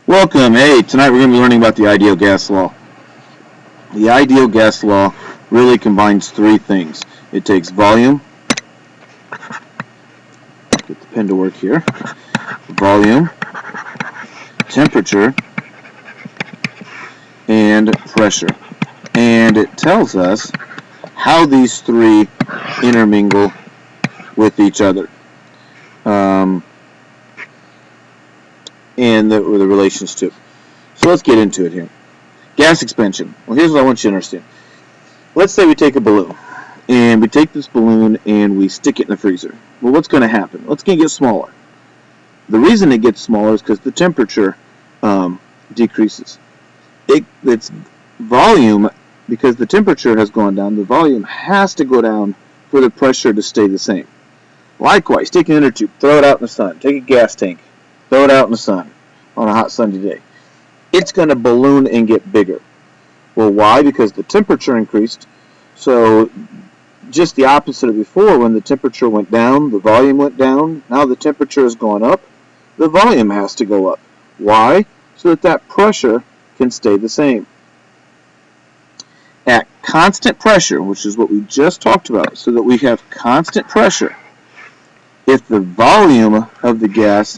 Welcome. Hey, tonight we're going to be learning about the ideal gas law. The ideal gas law really combines three things. It takes volume, get the pen to work here, volume, temperature, and pressure. And it tells us how these three intermingle with each other. And the relationship. So let's get into it here. Gas expansion. Well, here's what I want you to understand. Let's say we take a balloon, and we take this balloon and we stick it in the freezer. Well, what's going to happen? Well, it's going to get smaller. The reason it gets smaller is because the temperature decreases. Its volume, because the temperature has gone down, the volume has to go down for the pressure to stay the same. Likewise, take an inner tube, throw it out in the sun. Take a gas tank, throw it out in the sun on a hot sunny day. It's going to balloon and get bigger. Well, why? Because the temperature increased. So just the opposite of before, when the temperature went down, the volume went down. Now the temperature has gone up, the volume has to go up. Why? So that pressure can stay the same. At constant pressure, which is what we just talked about, so that we have constant pressure, if the volume of the gas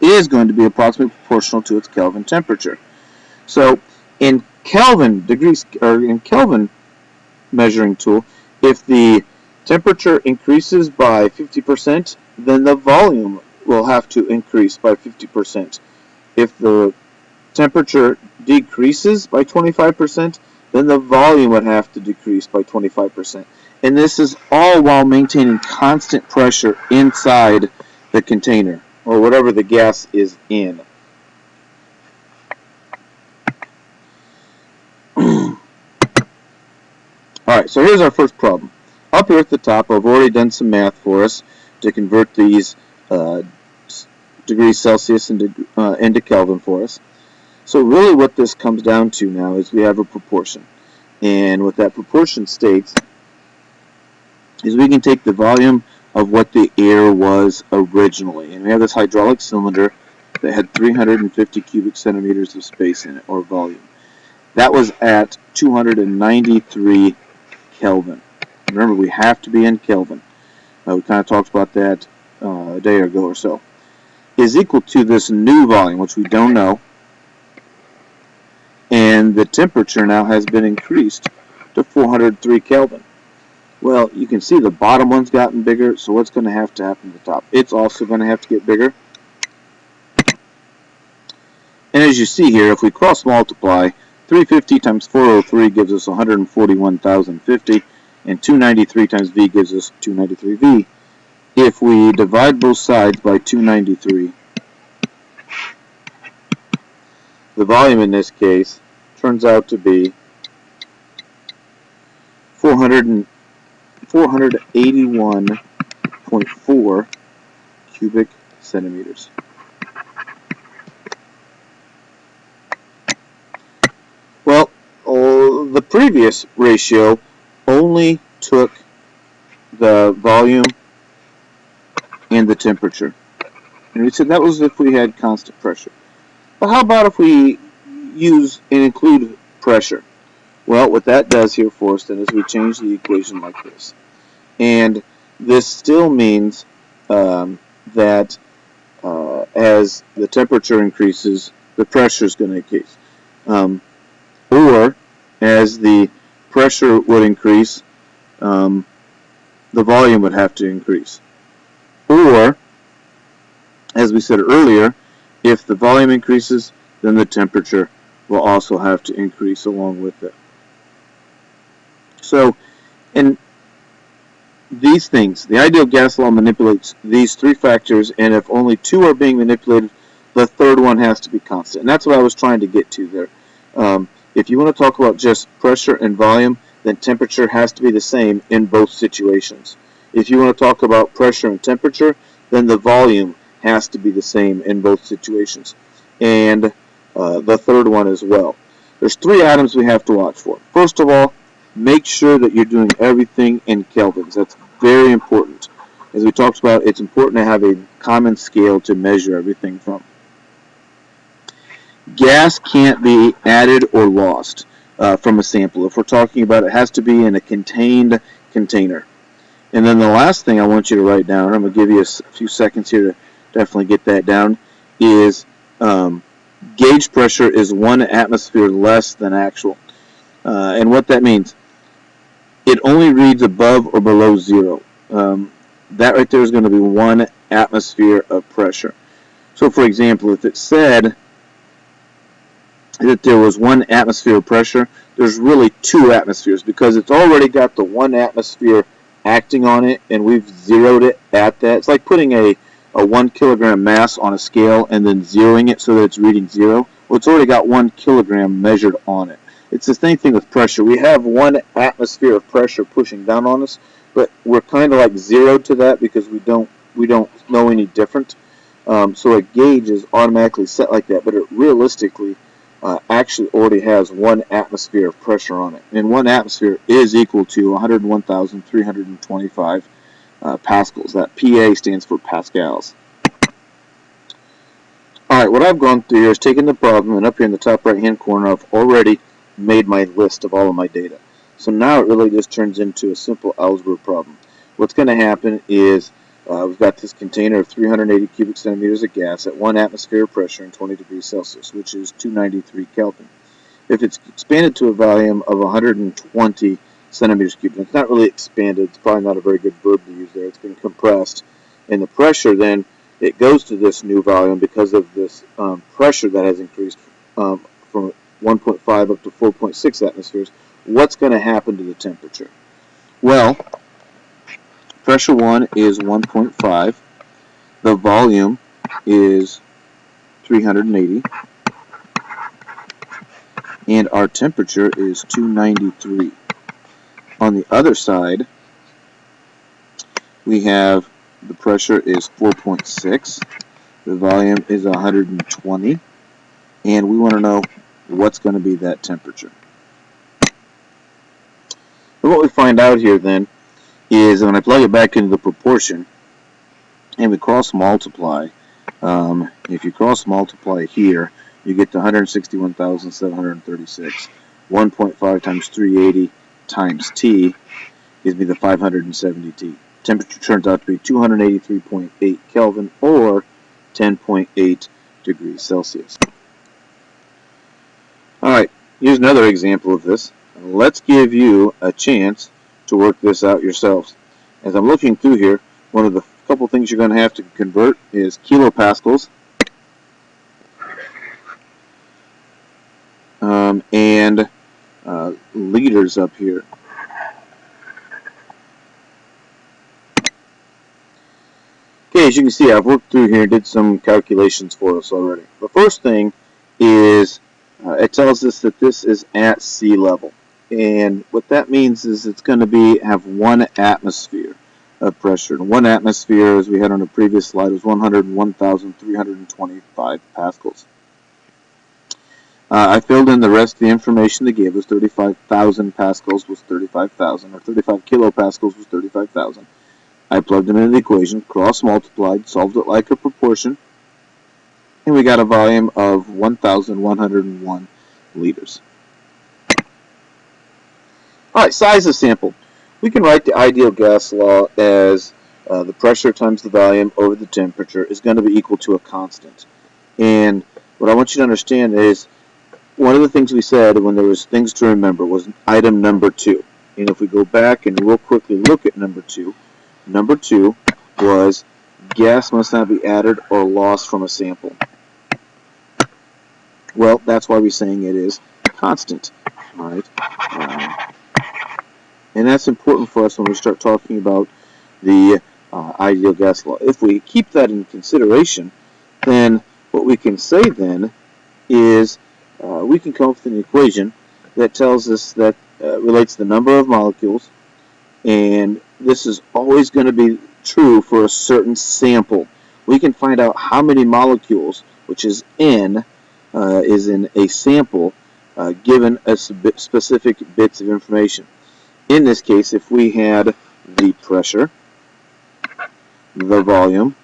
is going to be approximately proportional to its Kelvin temperature. So in Kelvin degrees, or in Kelvin measuring tool, if the temperature increases by 50%, then the volume will have to increase by 50%. If the temperature decreases by 25%, then the volume would have to decrease by 25%. And this is all while maintaining constant pressure inside the container, or whatever the gas is in. Alright, so here's our first problem. Up here at the top, I've already done some math for us to convert these degrees Celsius into Kelvin for us. So really what this comes down to now is we have a proportion. And what that proportion states is we can take the volume of what the air was originally. And we have this hydraulic cylinder that had 350 cubic centimeters of space in it, or volume. That was at 293 Kelvin. Remember, we have to be in Kelvin. We kind of talked about that a day ago or so. Is equal to this new volume, which we don't know. And the temperature now has been increased to 403 Kelvin. Well, you can see the bottom one's gotten bigger, so what's going to happen at the top? It's also going to have to get bigger. And as you see here, if we cross multiply, 350 times 403 gives us 141,050, and 293 times V gives us 293V. If we divide both sides by 293, the volume in this case turns out to be 481.4 cubic centimeters. Well, the previous ratio only took the volume and the temperature. And we said that was if we had constant pressure. But how about if we use and include pressure? Well, what that does here for us then is we change the equation like this. And this still means that as the temperature increases, the pressure is going to increase. Or as the pressure would increase, the volume would have to increase. Or, as we said earlier, if the volume increases, then the temperature will also have to increase along with it. So, in these things, the ideal gas law manipulates these three factors, and if only two are being manipulated, the third one has to be constant. And that's what I was trying to get to there. If you want to talk about just pressure and volume, then temperature has to be the same in both situations. If you want to talk about pressure and temperature, then the volume has to be the same in both situations. And the third one as well. There's three items we have to watch for. First of all, make sure that you're doing everything in kelvins. That's very important. As we talked about, it's important to have a common scale to measure everything from. Gas can't be added or lost from a sample. If we're talking about it, has to be in a contained container. And then the last thing I want you to write down, I'm going to give you a few seconds here to definitely get that down, is gauge pressure is 1 atmosphere less than actual. And what that means, it only reads above or below 0. That right there is going to be 1 atmosphere of pressure. So for example, if it said that there was 1 atmosphere of pressure, there's really 2 atmospheres because it's already got the 1 atmosphere acting on it and we've zeroed it at that. It's like putting a 1 kilogram mass on a scale and then zeroing it so that it's reading 0. Well, it's already got 1 kilogram measured on it. It's the same thing with pressure. We have 1 atmosphere of pressure pushing down on us, but we're kind of like zeroed to that because we don't know any different. So a gauge is automatically set like that, but it realistically actually already has 1 atmosphere of pressure on it. And 1 atmosphere is equal to 101,325 pascals. That PA stands for pascals. Alright, what I've gone through here is taken the problem, and up here in the top right hand corner I've already made my list of all of my data. So now it really just turns into a simple algebra problem. What's going to happen is we've got this container of 380 cubic centimeters of gas at 1 atmosphere of pressure and 20 degrees Celsius, which is 293 Kelvin. If it's expanded to a volume of 120 centimeters cubic, it's not really expanded, it's probably not a very good verb to use there, it's been compressed, and the pressure then, it goes to this new volume because of this pressure that has increased from 1.5 up to 4.6 atmospheres. What's going to happen to the temperature? Well, pressure 1 is 1.5. The volume is 380. And our temperature is 293. On the other side, we have the pressure is 4.6. The volume is 120. And we want to know what's going to be that temperature. And what we find out here then is when I plug it back into the proportion and we cross multiply, if you cross multiply here, you get to 161,736. 1.5 times 380 times T gives me the 570 T. Temperature turns out to be 283.8 Kelvin or 10.8 degrees Celsius. Alright, here's another example of this. Let's give you a chance to work this out yourselves. As I'm looking through here, one of the couple things you're going to have to convert is kilopascals and liters up here. Okay, as you can see, I've worked through here and did some calculations for us already. The first thing is it tells us that this is at sea level. And what that means is it's going to have 1 atmosphere of pressure. And 1 atmosphere, as we had on the previous slide, was 101,325 pascals. I filled in the rest of the information they gave us. 35,000 pascals was 35,000, or 35 kilopascals was 35,000. I plugged them into the equation, cross-multiplied, solved it like a proportion, and we got a volume of 1,101 liters. Alright, size of sample. We can write the ideal gas law as the pressure times the volume over the temperature is going to be equal to a constant. And what I want you to understand is one of the things we said when there was things to remember was item number 2. And if we go back and real quickly look at number 2 was gas must not be added or lost from a sample. Well, that's why we're saying it is constant. All right. And that's important for us when we start talking about the ideal gas law. If we keep that in consideration, then what we can say then is we can come up with an equation that tells us that relates the number of molecules, and this is always going to be true for a certain sample. We can find out how many molecules, which is N, is in a sample given a specific bits of information. In this case, if we had the pressure, the volume,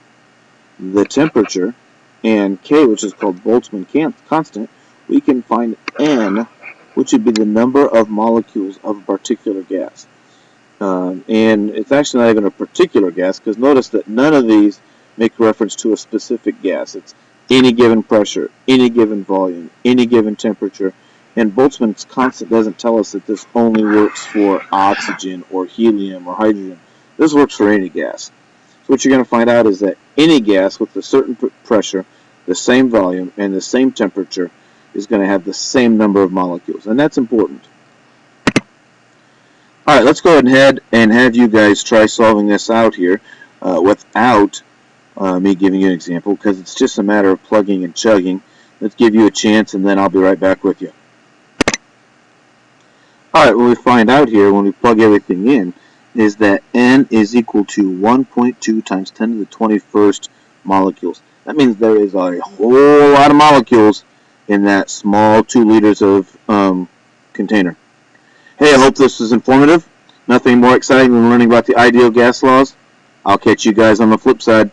the temperature, and K, which is called Boltzmann constant, we can find N, which would be the number of molecules of a particular gas. And it's actually not even a particular gas, because notice that none of these make reference to a specific gas. It's any given pressure, any given volume, any given temperature. And Boltzmann's constant doesn't tell us that this only works for oxygen or helium or hydrogen. This works for any gas. So what you're going to find out is that any gas with a certain pressure, the same volume, and the same temperature is going to have the same number of molecules. And that's important. Alright, let's go ahead and have you guys try solving this out here without me giving you an example, because it's just a matter of plugging and chugging. Let's give you a chance, and then I'll be right back with you. Alright, what we find out here when we plug everything in is that N is equal to 1.2 times 10 to the 21st molecules. That means there is a whole lot of molecules in that small 2 liters of container. Hey, I hope this was informative. Nothing more exciting than learning about the ideal gas laws. I'll catch you guys on the flip side.